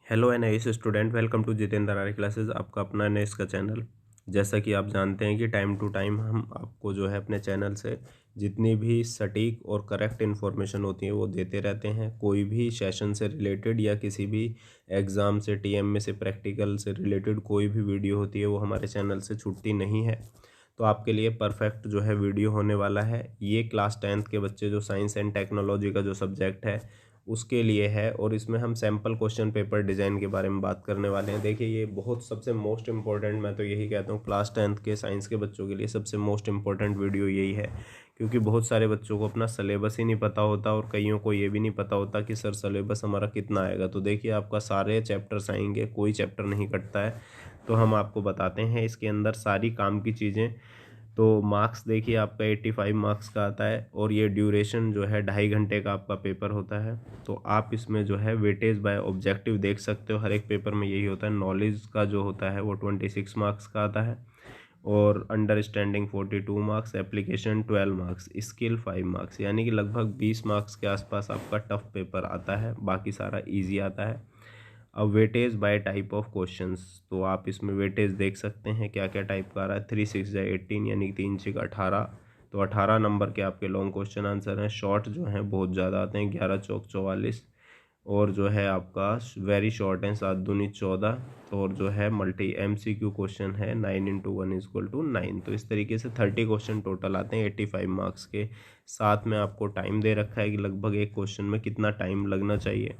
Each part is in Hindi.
Hello NIS student, welcome to Jitendra Arya classes. आपका अपना एनआईएस का चैनल। जैसा कि आप जानते हैं कि टाइम टू टाइम हम आपको जो है अपने चैनल से जितनी भी सटीक और करेक्ट इन्फॉर्मेशन होती है वो देते रहते हैं। कोई भी सेशन से रिलेटेड या किसी भी एग्ज़ाम से, टीएमए से, प्रैक्टिकल से रिलेटेड कोई भी वीडियो होती है वो हमारे चैनल से छूटती नहीं है। तो आपके लिए परफेक्ट जो है वीडियो होने वाला है। ये क्लास 10th के बच्चे जो साइंस एंड टेक्नोलॉजी का जो सब्जेक्ट है उसके लिए है, और इसमें हम सैम्पल क्वेश्चन पेपर डिज़ाइन के बारे में बात करने वाले हैं। देखिए, ये बहुत सबसे मोस्ट इम्पॉर्टेंट, मैं तो यही कहता हूँ, क्लास 10th के साइंस के बच्चों के लिए सबसे मोस्ट इम्पॉर्टेंट वीडियो यही है, क्योंकि बहुत सारे बच्चों को अपना सिलेबस ही नहीं पता होता और कईयों को ये भी नहीं पता होता कि सर सिलेबस हमारा कितना आएगा। तो देखिए, आपका सारे चैप्टर्स आएंगे, कोई चैप्टर नहीं कटता है। तो हम आपको बताते हैं इसके अंदर सारी काम की चीज़ें। तो मार्क्स देखिए, आपका 85 मार्क्स का आता है, और ये ड्यूरेशन जो है 2.5 घंटे का आपका पेपर होता है। तो आप इसमें जो है वेटेज बाय ऑब्जेक्टिव देख सकते हो। हर एक पेपर में यही होता है। नॉलेज का जो होता है वो 26 मार्क्स का आता है, और understanding 42 marks, application 12 marks, skill 5 marks, यानी कि लगभग 20 मार्क्स के आसपास आपका टफ पेपर आता है। बाकी सारा ईजी आता है। अब weightage bye type of questions, तो आप इसमें वेटेज देख सकते हैं क्या क्या टाइप का आ रहा है। 3 6 या 18, यानी कि 3 6 18। तो 18 नंबर के आपके लॉन्ग क्वेश्चन आंसर हैं। शॉर्ट जो हैं बहुत ज़्यादा आते हैं, 11 चौक 44, और जो है आपका वेरी शॉर्ट हैं 7 दूनी 14, और जो है मल्टी MCQ क्वेश्चन है 9 × 1 = 9। तो इस तरीके से 30 क्वेश्चन टोटल आते हैं 85 मार्क्स के। साथ में आपको टाइम दे रखा है कि लगभग एक क्वेश्चन में कितना टाइम लगना चाहिए।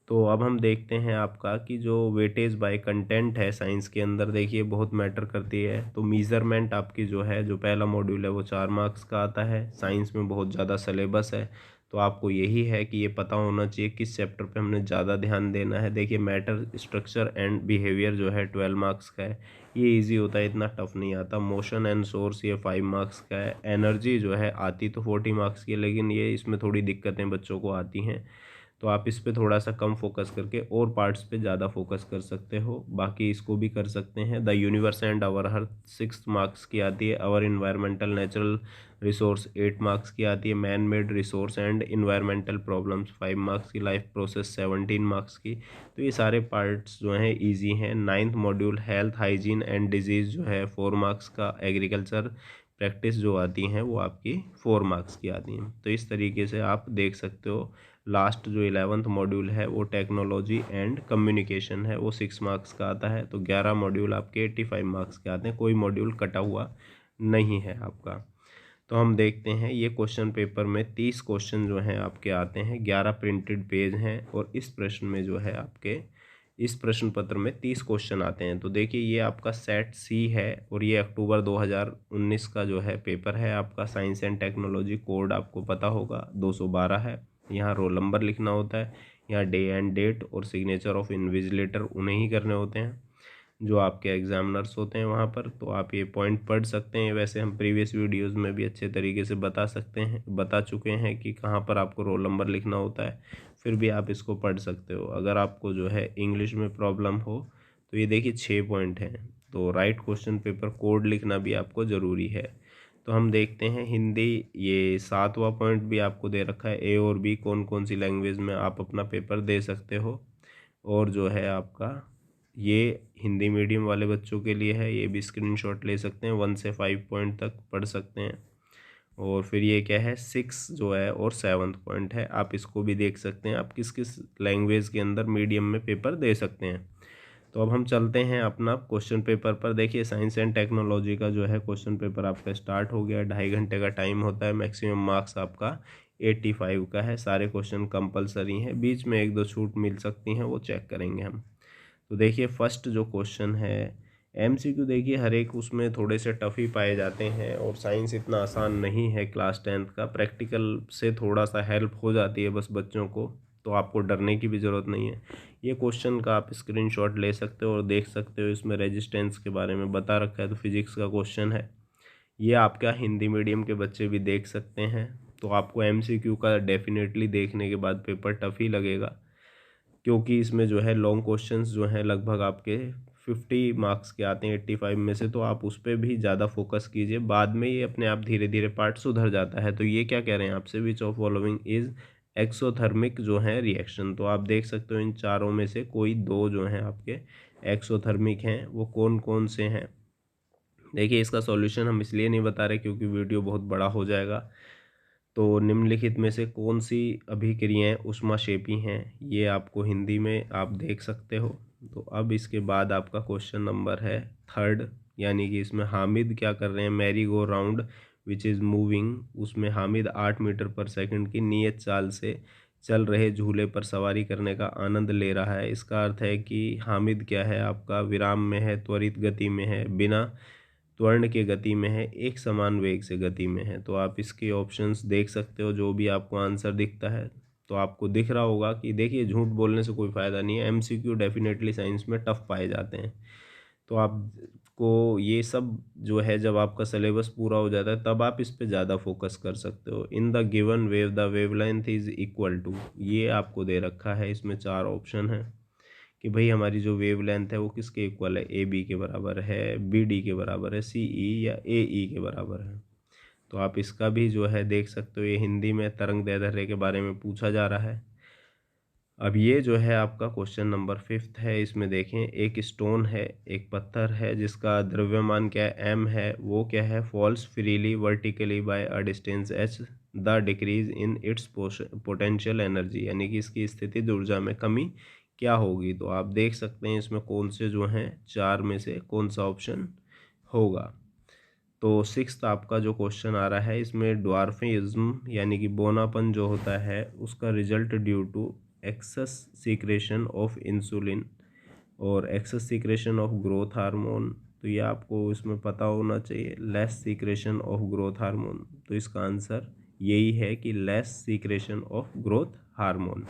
तो अब हम देखते हैं आपका कि जो वेटेज बाय कंटेंट है साइंस के अंदर, देखिए बहुत मैटर करती है। तो मीज़रमेंट आपकी जो है, जो पहला मॉड्यूल है वो 4 मार्क्स का आता है। साइंस में बहुत ज़्यादा सिलेबस है, तो आपको यही है कि ये पता होना चाहिए किस चैप्टर पे हमने ज़्यादा ध्यान देना है। देखिए, मैटर, स्ट्रक्चर एंड बिहेवियर जो है 12 मार्क्स का है। ये इजी होता है, इतना टफ नहीं आता। मोशन एंड सोर्स ये 5 मार्क्स का है। एनर्जी जो है आती तो 40 मार्क्स की है, लेकिन ये इसमें थोड़ी दिक्कतें बच्चों को आती हैं, तो आप इस पे थोड़ा सा कम फोकस करके और पार्ट्स पे ज़्यादा फोकस कर सकते हो। बाकी इसको भी कर सकते हैं। द यूनिवर्स एंड आवर हर 6 मार्क्स की आती है। Our environmental natural resource 8 marks की आती है। Man made resource and environmental problems 5 marks की। लाइफ प्रोसेस 17 मार्क्स की। तो ये सारे पार्ट्स जो हैं ईजी हैं। 9th module health, hygiene and disease जो है 4 मार्क्स का। एग्रीकल्चर प्रैक्टिस जो आती हैं वो आपकी 4 मार्क्स की आती हैं। तो इस तरीके से आप देख सकते हो। लास्ट जो 11th मॉड्यूल है वो टेक्नोलॉजी एंड कम्युनिकेशन है, वो 6 मार्क्स का आता है। तो 11 मॉड्यूल आपके 85 मार्क्स के आते हैं। कोई मॉड्यूल कटा हुआ नहीं है आपका। तो हम देखते हैं, ये क्वेश्चन पेपर में 30 क्वेश्चन जो हैं आपके आते हैं। 11 प्रिंटेड पेज हैं, और इस प्रश्न में जो है आपके, इस प्रश्न पत्र में 30 क्वेश्चन आते हैं। तो देखिए, ये आपका सेट सी है, और ये अक्टूबर 2019 का जो है पेपर है आपका। साइंस एंड टेक्नोलॉजी, कोड आपको पता होगा 212 है। यहाँ रोल नंबर लिखना होता है। यहाँ डे एंड डेट और सिग्नेचर ऑफ इन्विजिलेटर उन्हें ही करने होते हैं जो आपके एग्जामिनर्स होते हैं वहाँ पर। तो आप ये पॉइंट पढ़ सकते हैं। वैसे हम प्रीवियस वीडियोस में भी अच्छे तरीके से बता चुके हैं कि कहाँ पर आपको रोल नंबर लिखना होता है। फिर भी आप इसको पढ़ सकते हो। अगर आपको जो है इंग्लिश में प्रॉब्लम हो तो ये देखिए 6 पॉइंट हैं। तो राइट क्वेश्चन पेपर कोड लिखना भी आपको ज़रूरी है। तो हम देखते हैं हिंदी, ये 7वां पॉइंट भी आपको दे रखा है। ए और बी कौन कौन सी लैंग्वेज में आप अपना पेपर दे सकते हो। और जो है आपका, ये हिंदी मीडियम वाले बच्चों के लिए है। ये भी स्क्रीनशॉट ले सकते हैं। 1 से 5 पॉइंट तक पढ़ सकते हैं। और फिर ये क्या है, 6 जो है और 7th पॉइंट है, आप इसको भी देख सकते हैं। आप किस किस लैंग्वेज के अंदर मीडियम में पेपर दे सकते हैं। तो अब हम चलते हैं अपना क्वेश्चन पेपर पर। देखिए, साइंस एंड टेक्नोलॉजी का जो है क्वेश्चन पेपर आपका स्टार्ट हो गया। 2.5 घंटे का टाइम होता है। मैक्सिमम मार्क्स आपका 85 का है। सारे क्वेश्चन कंपलसरी हैं, बीच में 1 2 छूट मिल सकती हैं, वो चेक करेंगे हम। तो देखिए, फर्स्ट जो क्वेश्चन है MCQ, देखिए हर एक उसमें थोड़े से टफ ही पाए जाते हैं, और साइंस इतना आसान नहीं है क्लास 10th का। प्रैक्टिकल से थोड़ा सा हेल्प हो जाती है बस बच्चों को, तो आपको डरने की भी ज़रूरत नहीं है। ये क्वेश्चन का आप स्क्रीनशॉट ले सकते हो और देख सकते हो। इसमें रेजिस्टेंस के बारे में बता रखा है। तो फिजिक्स का क्वेश्चन है। ये आपका हिंदी मीडियम के बच्चे भी देख सकते हैं। तो आपको MCQ का डेफिनेटली देखने के बाद पेपर टफ ही लगेगा, क्योंकि इसमें जो है लॉन्ग क्वेश्चंस जो हैं लगभग आपके 50 मार्क्स के आते हैं 85 में से। तो आप उस पर भी ज़्यादा फोकस कीजिए, बाद में ये अपने आप धीरे धीरे पार्ट सुधर जाता है। तो ये क्या कह रहे हैं आपसे, which of following is exothermic जो है रिएक्शन। तो आप देख सकते हो इन चारों में से कोई दो जो हैं आपके एक्सोथर्मिक हैं, वो कौन कौन से हैं। देखिए इसका सॉल्यूशन हम इसलिए नहीं बता रहे क्योंकि वीडियो बहुत बड़ा हो जाएगा। तो निम्नलिखित में से कौन सी अभिक्रियाएं ऊष्माक्षेपी हैं, ये आपको हिंदी में आप देख सकते हो। तो अब इसके बाद आपका क्वेश्चन नंबर है थर्ड, यानी कि इसमें हामिद क्या कर रहे हैं, merry go round which is moving, उसमें हामिद 8 मीटर पर सेकंड की नियत चाल से चल रहे झूले पर सवारी करने का आनंद ले रहा है। इसका अर्थ है कि हामिद क्या है आपका, विराम में है, त्वरित गति में है, बिना त्वरण के गति में है, एक समान वेग से गति में है। तो आप इसके ऑप्शंस देख सकते हो, जो भी आपको आंसर दिखता है तो आपको दिख रहा होगा कि देखिए झूठ बोलने से कोई फ़ायदा नहीं है, एमसीक्यू डेफिनेटली साइंस में टफ पाए जाते हैं। तो आपको ये सब जो है जब आपका सिलेबस पूरा हो जाता है तब आप इस पे ज़्यादा फोकस कर सकते हो। In the given wave the wavelength is equal to, ये आपको दे रखा है, इसमें 4 ऑप्शन है कि भाई हमारी जो वेवलेंथ है वो किसके इक्वल है, ए बी के बराबर है, बी डी के बराबर है, सी ई या ए ई के बराबर है। तो आप इसका भी जो है देख सकते हो, ये हिंदी में तरंग दैर्ध्य के बारे में पूछा जा रहा है। अब ये जो है आपका क्वेश्चन नंबर 5 है, इसमें देखें एक स्टोन है, एक पत्थर है जिसका द्रव्यमान क्या है, एम है, वो क्या है, falls freely vertically by a distance H, the decrease in its potential energy, यानी कि इसकी स्थितिज ऊर्जा में कमी क्या होगी। तो आप देख सकते हैं इसमें कौन से जो हैं 4 में से कौन सा ऑप्शन होगा। तो 6th आपका जो क्वेश्चन आ रहा है, इसमें ड्वार्फिज्म यानी कि बोनापन जो होता है उसका result due to excess secretion of insulin और excess secretion of growth hormone. तो ये आपको इसमें पता होना चाहिए, less secretion of growth hormone. तो इसका आंसर यही है कि less secretion of growth hormone.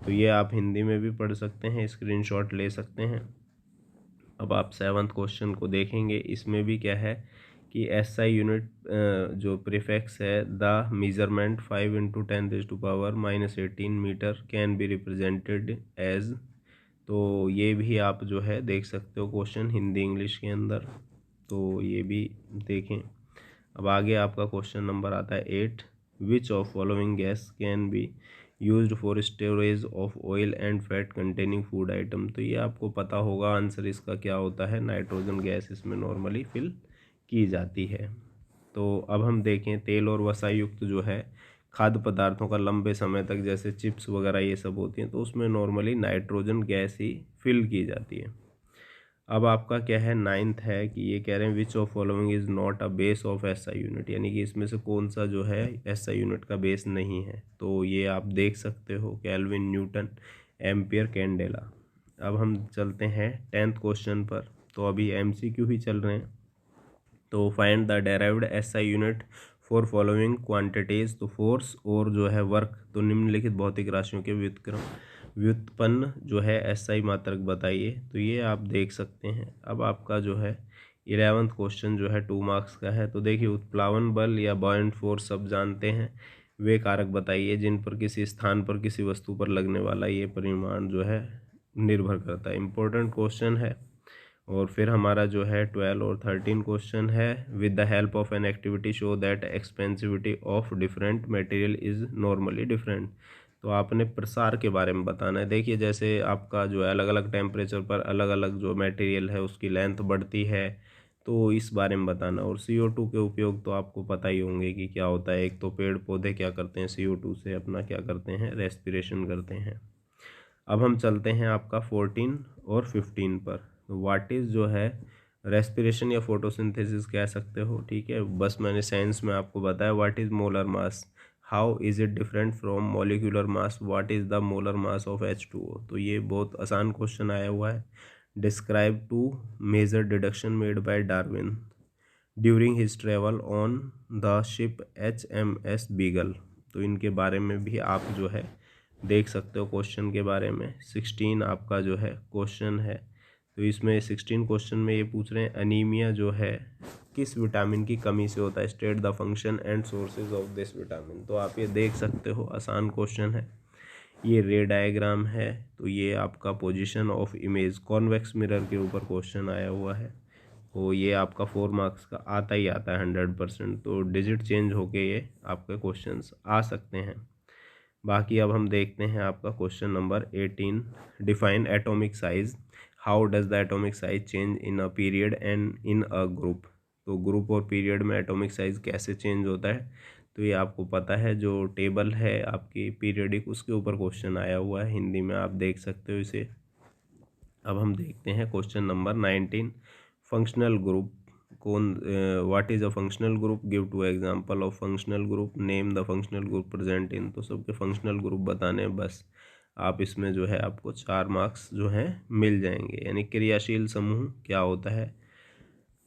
तो ये आप हिंदी में भी पढ़ सकते हैं, स्क्रीनशॉट ले सकते हैं। अब आप 7th क्वेश्चन को देखेंगे, इसमें भी क्या है कि एसआई यूनिट जो प्रीफिक्स है, the measurement 5 × 10⁻⁻18 metre can be represented as. तो ये भी आप जो है देख सकते हो क्वेश्चन हिंदी इंग्लिश के अंदर, तो ये भी देखें। अब आगे आपका क्वेश्चन नंबर आता है 8, which of following gas can be used for storage of oil and fat containing food item. तो ये आपको पता होगा आंसर इसका क्या होता है, नाइट्रोजन गैस इसमें नॉर्मली फिल की जाती है। तो अब हम देखें तेल और वसा युक्त जो है खाद्य पदार्थों का लंबे समय तक, जैसे चिप्स वगैरह ये सब होती हैं, तो उसमें नॉर्मली नाइट्रोजन गैस ही फिल की जाती है। अब आपका क्या है 9th है कि ये कह रहे हैं which of following is not a base of SI unit, यानी कि इसमें से कौन सा जो है एसआई यूनिट का बेस नहीं है। तो ये आप देख सकते हो, केल्विन, न्यूटन, एम्पियर, कैंडेला। अब हम चलते हैं 10th क्वेश्चन पर, तो अभी एमसीक्यू ही चल रहे हैं। तो find the derived SI unit for following quantities. तो फोर्स और जो है वर्क, तो निम्नलिखित भौतिक राशियों के व्युत्पन्न जो है एसआई मात्रक बताइए। तो ये आप देख सकते हैं। अब आपका जो है 11th क्वेश्चन जो है 2 मार्क्स का है। तो देखिए उत्प्लावन बल या बॉयंट फोर्स सब जानते हैं, वे कारक बताइए जिन पर किसी स्थान पर किसी वस्तु पर लगने वाला ये परिमाण जो है निर्भर करता है। इम्पोर्टेंट क्वेश्चन है। और फिर हमारा जो है 12 और 13 क्वेश्चन है, with the help of an activity show that expansivity of different material is normally different. तो आपने प्रसार के बारे में बताना है। देखिए जैसे आपका जो है अलग अलग टेम्परेचर पर अलग अलग जो मटेरियल है उसकी लेंथ बढ़ती है, तो इस बारे में बताना। और CO2 के उपयोग तो आपको पता ही होंगे कि क्या होता है। एक तो पेड़ पौधे क्या करते हैं, CO2 से अपना क्या करते हैं, रेस्पिरेशन करते हैं। अब हम चलते हैं आपका 14 और 15 पर। व्हाट इज़ जो है रेस्पिरेशन या फोटोसिंथेसिस कह सकते हो, ठीक है। बस मैंने साइंस में आपको बताया what is molar mass, how is it different from molecular mass, what is the molar mass of H2O। तो ये बहुत आसान क्वेश्चन आया हुआ है। Describe 2 major deduction made by Darwin during his travel on the ship HMS Beagle. तो इनके बारे में भी आप जो है देख सकते हो क्वेश्चन के बारे में। 16 आपका जो है क्वेश्चन है। तो इसमें 16 क्वेश्चन में ये पूछ रहे हैं अनीमिया जो है किस विटामिन की कमी से होता है, state the function and sources of this vitamin. तो आप ये देख सकते हो, आसान क्वेश्चन है। ये रे डायग्राम है। तो ये आपका position of image convex mirror के ऊपर क्वेश्चन आया हुआ है। तो ये आपका 4 मार्क्स का आता ही आता है 100%। तो डिजिट चेंज होके ये आपके क्वेश्चंस आ सकते हैं। बाकी अब हम देखते हैं आपका question number 18, define atomic size, how does the atomic size change in a period and in a group. तो ग्रुप और पीरियड में एटॉमिक साइज कैसे चेंज होता है, तो ये आपको पता है, जो टेबल है आपकी पीरियडिक उसके ऊपर क्वेश्चन आया हुआ है, हिंदी में आप देख सकते हो इसे। अब हम देखते हैं क्वेश्चन नंबर 19, फंक्शनल ग्रुप, कौन what is a functional group, give two example of functional group, name the functional group present in. तो सबके फंक्शनल ग्रुप बताने हैं बस। आप इसमें जो है आपको 4 मार्क्स जो हैं मिल जाएंगे। यानी क्रियाशील समूह क्या होता है।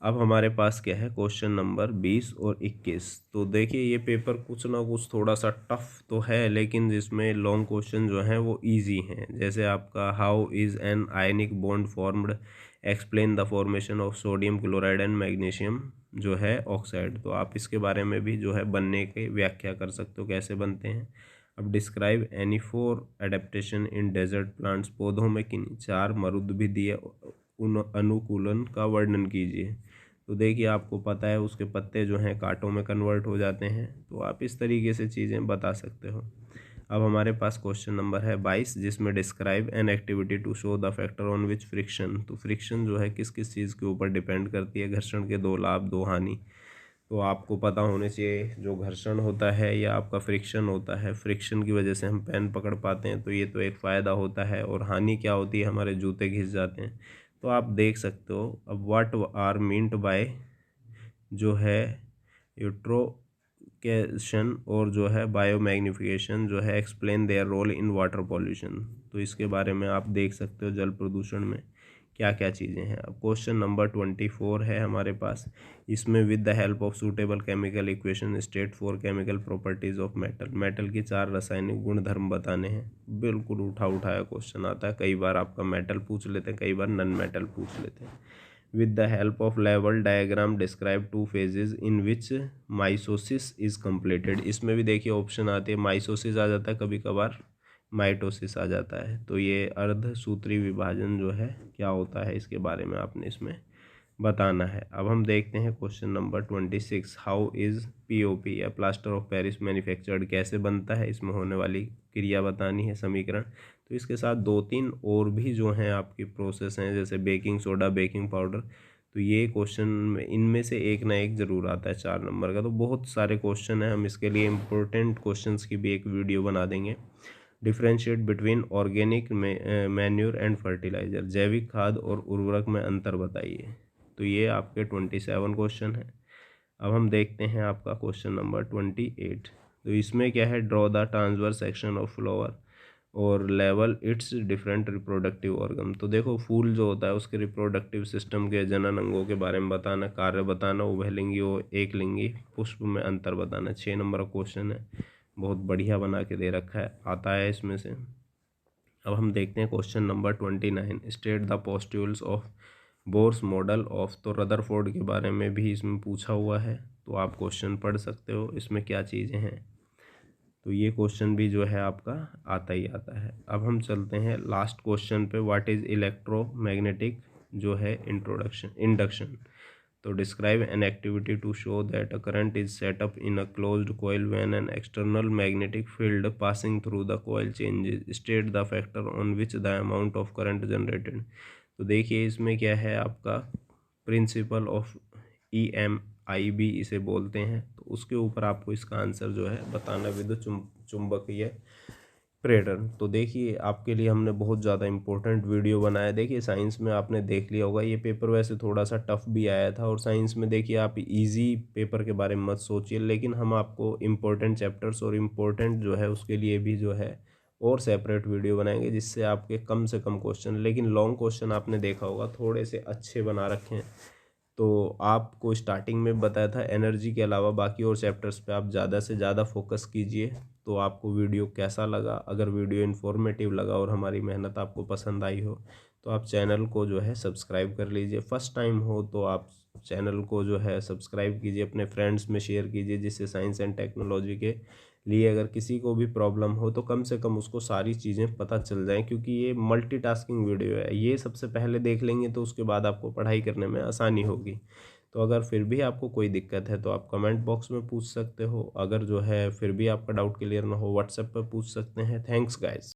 अब हमारे पास क्या है, क्वेश्चन नंबर 20 और 21। तो देखिए ये पेपर कुछ ना कुछ थोड़ा सा टफ तो है, लेकिन जिसमें लॉन्ग क्वेश्चन जो हैं वो इजी हैं। जैसे आपका how is an ionic bond formed, explain the formation of sodium chloride and magnesium जो है ऑक्साइड। तो आप इसके बारे में भी जो है बनने की व्याख्या कर सकते हो कैसे बनते हैं। अब describe any four adaptation in desert plants, पौधों में किन 4 मरुद्भिदीय उन अनुकूलन का वर्णन कीजिए। तो देखिए आपको पता है उसके पत्ते जो हैं कांटों में कन्वर्ट हो जाते हैं, तो आप इस तरीके से चीज़ें बता सकते हो। अब हमारे पास क्वेश्चन नंबर है 22, जिसमें describe an activity to show the factor on which friction. तो फ्रिक्शन जो है किस किस चीज़ के ऊपर डिपेंड करती है, घर्षण के 2 लाभ 2 हानि। तो आपको पता होने चाहिए, जो घर्षण होता है या आपका फ्रिक्शन होता है, फ्रिक्शन की वजह से हम पेन पकड़ पाते हैं, तो ये तो एक फ़ायदा होता है। और हानि क्या होती है, हमारे जूते घिस जाते हैं। तो आप देख सकते हो। अब व्हाट आर मीन्ड बाय जो है यूट्रोकेशन और जो है बायोमैग्निफिकेशन जो है explain their role in water pollution. तो इसके बारे में आप देख सकते हो जल प्रदूषण में क्या क्या चीज़ें हैं। अब क्वेश्चन नंबर 24 है हमारे पास। इसमें with the help of suitable chemical equation state 4 chemical properties of metal, metal की 4 रासायनिक गुण धर्म बताने हैं। बिल्कुल उठाया क्वेश्चन आता है, कई बार आपका मेटल पूछ लेते हैं, कई बार नन मेटल पूछ लेते हैं। विद द हेल्प ऑफ लेवल diagram describe 2 phases in which meiosis is completed. इसमें भी देखिए ऑप्शन आते हैं, माइसोसिस आ जाता है, कभी कभार माइटोसिस आ जाता है। तो ये अर्धसूत्री विभाजन जो है क्या होता है, इसके बारे में आपने इसमें बताना है। अब हम देखते हैं question number 26, how is POP या प्लास्टर ऑफ पेरिस मैन्युफैक्चर्ड, कैसे बनता है, इसमें होने वाली क्रिया बतानी है, समीकरण। तो इसके साथ 2-3 और भी जो हैं आपकी प्रोसेस हैं, जैसे बेकिंग सोडा, बेकिंग पाउडर। तो ये क्वेश्चन में इनमें से एक ना एक ज़रूर आता है 4 नंबर का। तो बहुत सारे क्वेश्चन हैं, हम इसके लिए इम्पोर्टेंट क्वेश्चंस की भी एक वीडियो बना देंगे। Differentiate between organic manure and fertiliser, जैविक खाद और उर्वरक में अंतर बताइए। तो ये आपके 27 क्वेश्चन है। अब हम देखते हैं आपका क्वेश्चन नंबर 28। तो इसमें क्या है, draw the transverse section of flower और लेवल इट्स डिफरेंट रिप्रोडक्टिव ऑर्गन। तो देखो फूल जो होता है उसके रिप्रोडक्टिव सिस्टम के जनन अंगों के बारे में बताना, कार्य बताना, उभयलिंगी और एकलिंगी पुष्प में अंतर बताना। 6 नंबर का क्वेश्चन है, बहुत बढ़िया बना के दे रखा है, आता है इसमें से। अब हम देखते हैं question number 29, state the postulates of Bohr's model of. तो रदरफोर्ड के बारे में भी इसमें पूछा हुआ है, तो आप क्वेश्चन पढ़ सकते हो इसमें क्या चीज़ें हैं। तो ये क्वेश्चन भी जो है आपका आता ही आता है। अब हम चलते हैं लास्ट क्वेश्चन पे, व्हाट इज़ इलेक्ट्रोमैग्नेटिक जो है इंडक्शन। तो describe an activity to show that a current is set up in a closed coil when an external magnetic field passing through the coil changes, state the factor on which the amount of current generated. तो देखिए इसमें क्या है आपका प्रिंसिपल ऑफ EMI भी इसे बोलते हैं। तो उसके ऊपर आपको इसका आंसर जो है बताना, विद्युत चुंबकीय प्रेरण। तो देखिए आपके लिए हमने बहुत ज़्यादा इंपॉर्टेंट वीडियो बनाया। देखिए साइंस में आपने देख लिया होगा, ये पेपर वैसे थोड़ा सा टफ भी आया था। और साइंस में देखिए आप इजी पेपर के बारे में मत सोचिए, लेकिन हम आपको इम्पोर्टेंट चैप्टर्स और इम्पोर्टेंट जो है उसके लिए भी जो है और सेपरेट वीडियो बनाएंगे, जिससे आपके कम से कम क्वेश्चन, लेकिन लॉन्ग क्वेश्चन आपने देखा होगा थोड़े से अच्छे बना रखे हैं। तो आपको स्टार्टिंग में बताया था एनर्जी के अलावा बाकी और चैप्टर्स पे आप ज़्यादा से ज़्यादा फोकस कीजिए। तो आपको वीडियो कैसा लगा, अगर वीडियो इन्फॉर्मेटिव लगा और हमारी मेहनत आपको पसंद आई हो, तो आप चैनल को जो है सब्सक्राइब कर लीजिए। फर्स्ट टाइम हो तो आप चैनल को जो है सब्सक्राइब कीजिए, अपने फ्रेंड्स में शेयर कीजिए, जिससे साइंस एंड टेक्नोलॉजी के लिए अगर किसी को भी प्रॉब्लम हो तो कम से कम उसको सारी चीज़ें पता चल जाएं। क्योंकि ये मल्टीटास्किंग वीडियो है, ये सबसे पहले देख लेंगे तो उसके बाद आपको पढ़ाई करने में आसानी होगी। तो अगर फिर भी आपको कोई दिक्कत है तो आप कमेंट बॉक्स में पूछ सकते हो। अगर जो है फिर भी आपका डाउट क्लियर ना हो, व्हाट्सएप पर पूछ सकते हैं। Thanks guys.